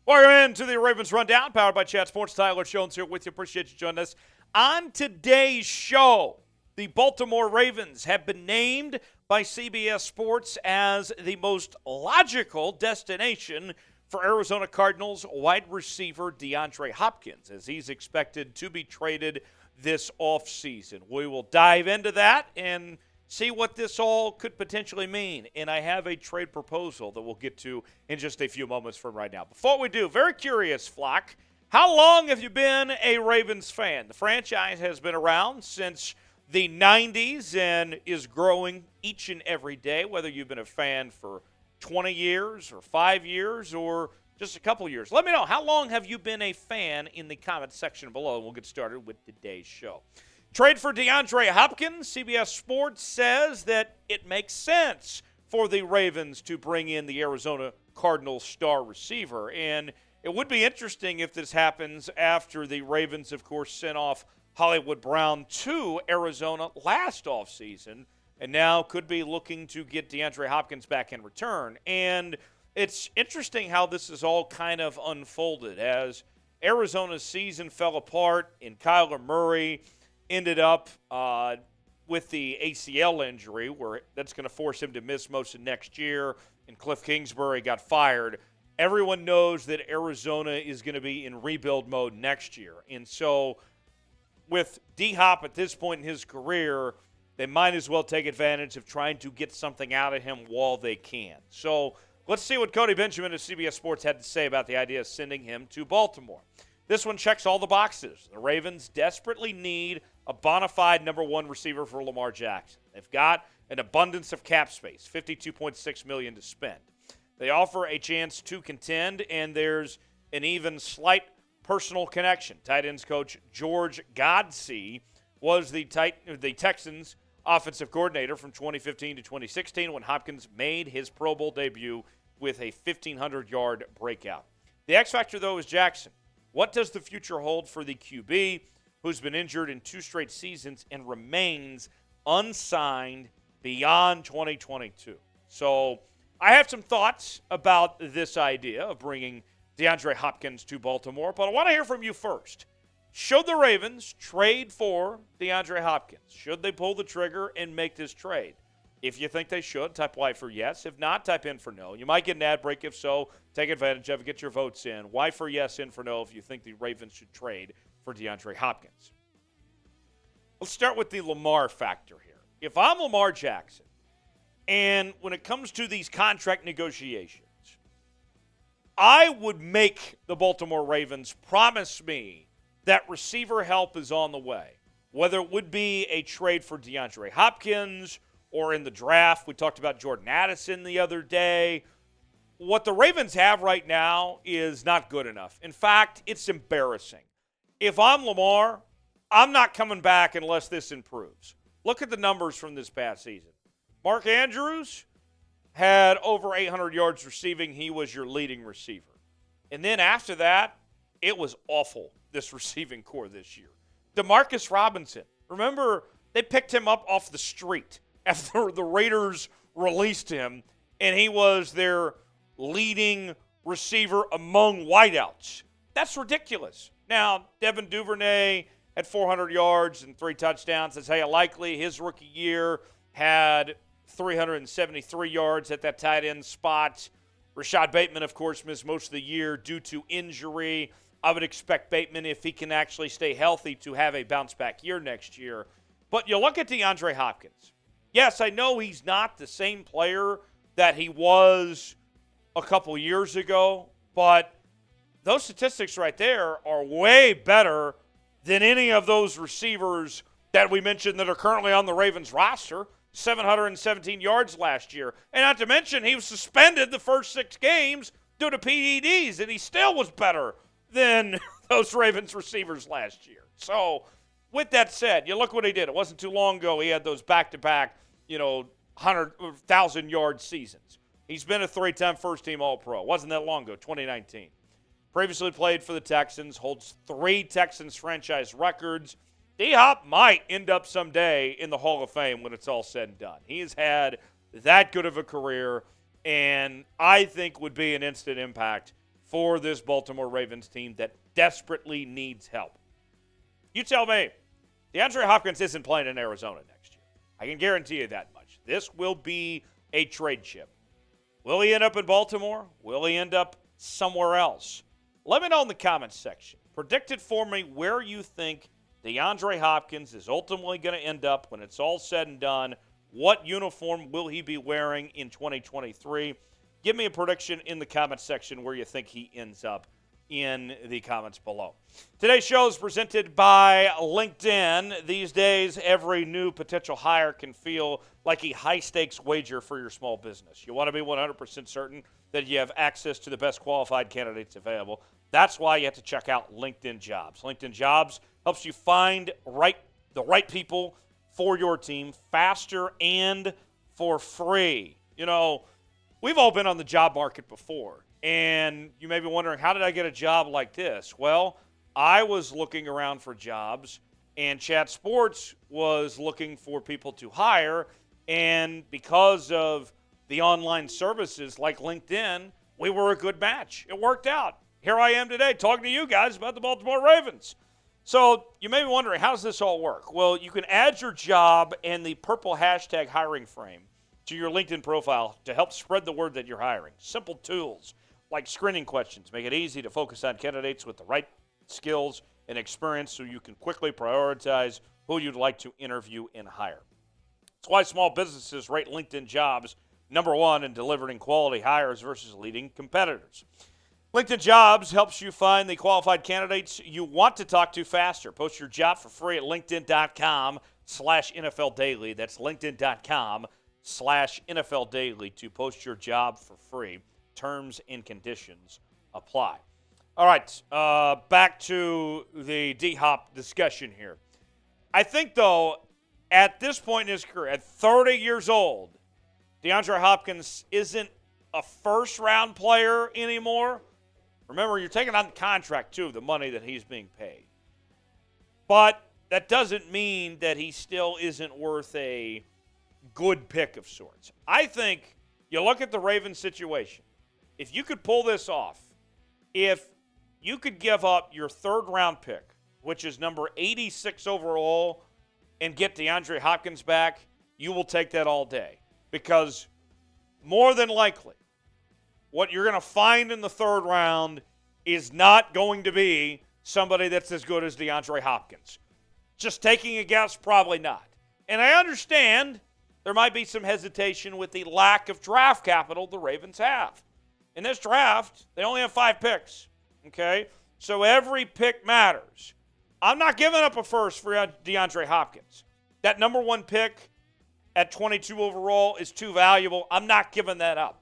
Welcome into the Ravens Rundown, powered by Chat Sports. Tyler Jones here with you. Appreciate you joining us. On today's show, the Baltimore Ravens have been named by CBS Sports as the most logical destination for Arizona Cardinals wide receiver DeAndre Hopkins, as he's expected to be traded this offseason. We will dive into that and see what this all could potentially mean. And I have a trade proposal that we'll get to in just a few moments from right now. Before we do, very curious, Flock, how long have you been a Ravens fan? The franchise has been around since the 90s and is growing each and every day, whether you've been a fan for 20 years or 5 years or just a couple years. Let me know, how long have you been a fan in the comment section below, and we'll get started with today's show. Trade for DeAndre Hopkins. CBS Sports says that it makes sense for the Ravens to bring in the Arizona Cardinals star receiver. And it would be interesting if this happens after the Ravens, of course, sent off Hollywood Brown to Arizona last offseason and now could be looking to get DeAndre Hopkins back in return. And it's interesting how this is all kind of unfolded as Arizona's season fell apart and Kyler Murray ended up with the ACL injury, where that's going to force him to miss most of next year, and Cliff Kingsbury got fired. Everyone knows that Arizona is going to be in rebuild mode next year. And so with D-Hop at this point in his career, they might as well take advantage of trying to get something out of him while they can. So let's see what Cody Benjamin of CBS Sports had to say about the idea of sending him to Baltimore. This one checks all the boxes. The Ravens desperately need a bona fide number one receiver for Lamar Jackson. They've got an abundance of cap space, $52.6 million to spend. They offer a chance to contend, and there's an even slight personal connection. Tight ends coach George Godsey was the Texans offensive coordinator from 2015 to 2016 when Hopkins made his Pro Bowl debut with a 1,500-yard breakout. The X factor, though, is Jackson. What does the future hold for the QB, who's been injured in 2 straight seasons and remains unsigned beyond 2022? So I have some thoughts about this idea of bringing DeAndre Hopkins to Baltimore, but I want to hear from you first. Should the Ravens trade for DeAndre Hopkins? Should they pull the trigger and make this trade? If you think they should, type Y for yes. If not, type in for no. You might get an ad break. If so, take advantage of it. Get your votes in. Y for yes, in for no if you think the Ravens should trade for DeAndre Hopkins. Let's start with the Lamar factor here. If I'm Lamar Jackson, and when it comes to these contract negotiations, I would make the Baltimore Ravens promise me that receiver help is on the way, whether it would be a trade for DeAndre Hopkins or in the draft. We talked about Jordan Addison the other day. What the Ravens have right now is not good enough. In fact, it's embarrassing. If I'm Lamar, I'm not coming back unless this improves. Look at the numbers from this past season. Mark Andrews had over 800 yards receiving. He was your leading receiver. And then after that, it was awful, this receiving core this year. Demarcus Robinson, remember, they picked him up off the street after the Raiders released him, and he was their leading receiver among wideouts. That's ridiculous. Now, Devin Duvernay had 400 yards and 3 touchdowns. That's highly likely. His rookie year had 373 yards at that tight end spot. Rashod Bateman, of course, missed most of the year due to injury. I would expect Bateman, if he can actually stay healthy, to have a bounce-back year next year. But you look at DeAndre Hopkins. Yes, I know he's not the same player that he was a couple years ago, but those statistics right there are way better than any of those receivers that we mentioned that are currently on the Ravens roster. 717 yards last year. And not to mention, he was suspended the first 6 games due to PEDs, and he still was better than those Ravens receivers last year. So, with that said, you look what he did. It wasn't too long ago he had those back-to-back, 100,000-yard seasons. He's been a 3-time first-team All-Pro. Wasn't that long ago, 2019. Previously played for the Texans, holds 3 Texans franchise records, D-Hop might end up someday in the Hall of Fame when it's all said and done. He has had that good of a career, and I think would be an instant impact for this Baltimore Ravens team that desperately needs help. You tell me, DeAndre Hopkins isn't playing in Arizona next year. I can guarantee you that much. This will be a trade chip. Will he end up in Baltimore? Will he end up somewhere else? Let me know in the comments section. Predict it for me where you think DeAndre Hopkins is ultimately going to end up when it's all said and done. What uniform will he be wearing in 2023? Give me a prediction in the comments section where you think he ends up in the comments below. Today's show is presented by LinkedIn. These days, every new potential hire can feel like a high-stakes wager for your small business. You want to be 100% certain that you have access to the best qualified candidates available. That's why you have to check out LinkedIn Jobs. LinkedIn Jobs helps you find the right people for your team faster and for free. You know, we've all been on the job market before, and you may be wondering, how did I get a job like this? Well, I was looking around for jobs, and Chat Sports was looking for people to hire, and because of the online services like LinkedIn, we were a good match. It worked out. Here I am today talking to you guys about the Baltimore Ravens. So you may be wondering, how does this all work? Well, you can add your job and the purple hashtag hiring frame to your LinkedIn profile to help spread the word that you're hiring. Simple tools like screening questions make it easy to focus on candidates with the right skills and experience so you can quickly prioritize who you'd like to interview and hire. That's why small businesses rate LinkedIn Jobs #1 in delivering quality hires versus leading competitors. LinkedIn Jobs helps you find the qualified candidates you want to talk to faster. Post your job for free at linkedin.com/NFL Daily. That's linkedin.com/NFL Daily to post your job for free. Terms and conditions apply. All right, back to the D-Hop discussion here. I think, though, at this point in his career, at 30 years old, DeAndre Hopkins isn't a first-round player anymore. Remember, you're taking on the contract, too, the money that he's being paid. But that doesn't mean that he still isn't worth a good pick of sorts. I think you look at the Ravens situation. If you could pull this off, if you could give up your third-round pick, which is number 86 overall, and get DeAndre Hopkins back, you will take that all day. Because more than likely, what you're going to find in the third round is not going to be somebody that's as good as DeAndre Hopkins. Just taking a guess, probably not. And I understand there might be some hesitation with the lack of draft capital the Ravens have. In this draft, they only have 5 picks, okay? So every pick matters. I'm not giving up a first for DeAndre Hopkins. That #1 pick at 22 overall is too valuable. I'm not giving that up.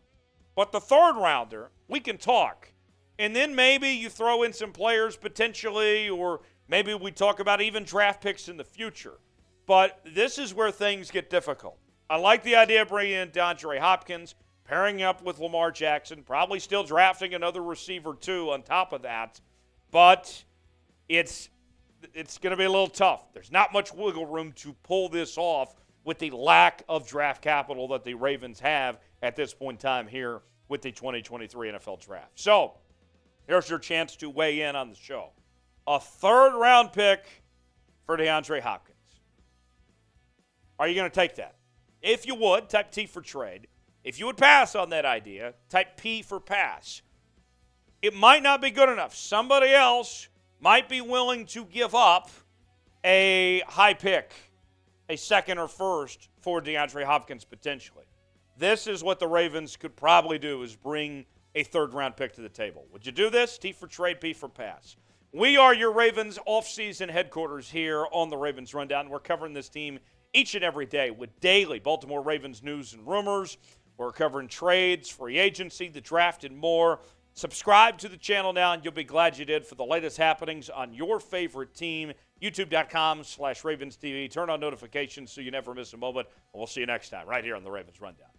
But the third rounder, we can talk. And then maybe you throw in some players potentially, or maybe we talk about even draft picks in the future. But this is where things get difficult. I like the idea of bringing in DeAndre Hopkins, pairing up with Lamar Jackson, probably still drafting another receiver too on top of that. But it's going to be a little tough. There's not much wiggle room to pull this off with the lack of draft capital that the Ravens have at this point in time here with the 2023 NFL Draft. So, here's your chance to weigh in on the show. A third-round pick for DeAndre Hopkins. Are you going to take that? If you would, type T for trade. If you would pass on that idea, type P for pass. It might not be good enough. Somebody else might be willing to give up a high pick, a second or first, for DeAndre Hopkins potentially. This is what the Ravens could probably do, is bring a third-round pick to the table. Would you do this? T for trade, P for pass. We are your Ravens off-season headquarters here on the Ravens Rundown. We're covering this team each and every day with daily Baltimore Ravens news and rumors. We're covering trades, free agency, the draft, and more. Subscribe to the channel now, and you'll be glad you did, for the latest happenings on your favorite team. YouTube.com/RavensTV. Turn on notifications so you never miss a moment. And we'll see you next time right here on the Ravens Rundown.